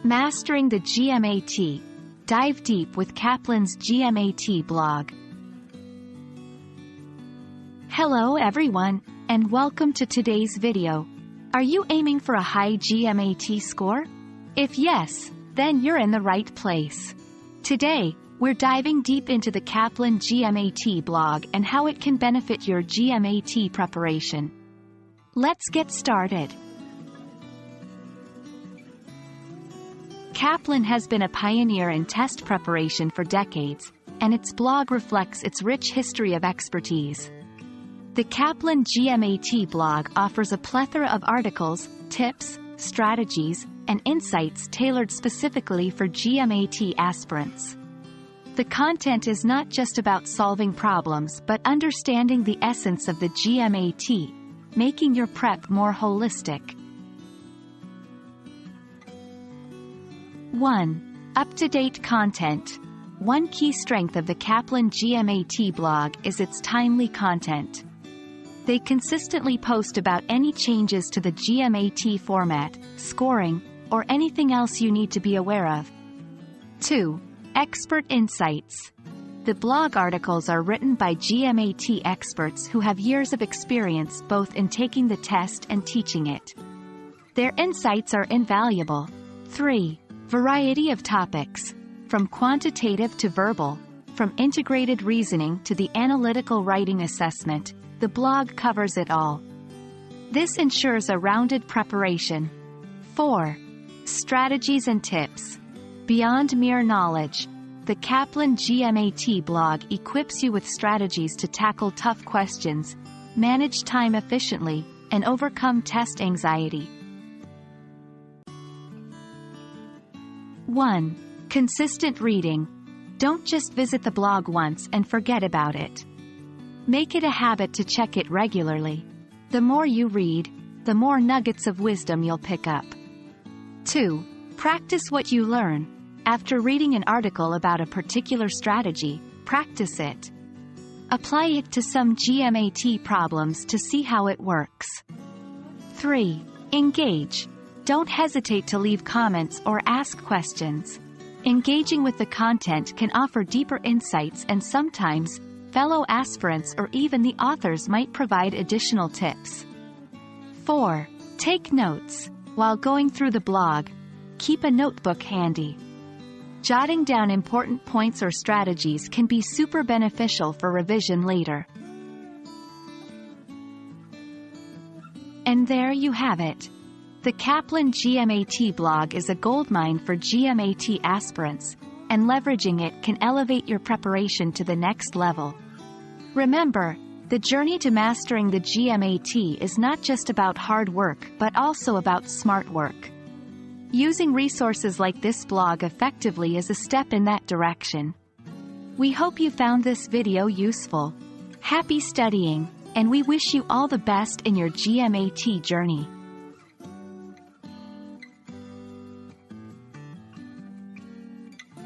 Mastering the GMAT. Dive deep with Kaplan's GMAT blog. Hello everyone, and welcome to today's video. Are you aiming for a high GMAT score? If yes, then you're in the right place. Today, we're diving deep into the Kaplan GMAT blog and how it can benefit your GMAT preparation. Let's get started. Kaplan has been a pioneer in test preparation for decades, and its blog reflects its rich history of expertise. The Kaplan GMAT blog offers a plethora of articles, tips, strategies, and insights tailored specifically for GMAT aspirants. The content is not just about solving problems but understanding the essence of the GMAT, making your prep more holistic. 1. Up-to-date content. One key strength of the Kaplan GMAT blog is its timely content. They consistently post about any changes to the GMAT format, scoring, or anything else you need to be aware of. 2. Expert insights. The blog articles are written by GMAT experts who have years of experience both in taking the test and teaching it. Their insights are invaluable. 3. Variety of topics. From quantitative to verbal, from integrated reasoning to the analytical writing assessment, the blog covers it all. This ensures a rounded preparation. 4. Strategies and tips. Beyond mere knowledge, the Kaplan GMAT blog equips you with strategies to tackle tough questions, manage time efficiently, and overcome test anxiety. 1. Consistent reading. Don't just visit the blog once and forget about it. Make it a habit to check it regularly. The more you read, the more nuggets of wisdom you'll pick up. 2. Practice what you learn. After reading an article about a particular strategy, practice it. Apply it to some GMAT problems to see how it works. 3. Engage. Don't hesitate to leave comments or ask questions. Engaging with the content can offer deeper insights, and sometimes, fellow aspirants or even the authors might provide additional tips. 4. Take notes. While going through the blog, keep a notebook handy. Jotting down important points or strategies can be super beneficial for revision later. And there you have it. The Kaplan GMAT blog is a goldmine for GMAT aspirants, and leveraging it can elevate your preparation to the next level. Remember, the journey to mastering the GMAT is not just about hard work but also about smart work. Using resources like this blog effectively is a step in that direction. We hope you found this video useful. Happy studying, and we wish you all the best in your GMAT journey.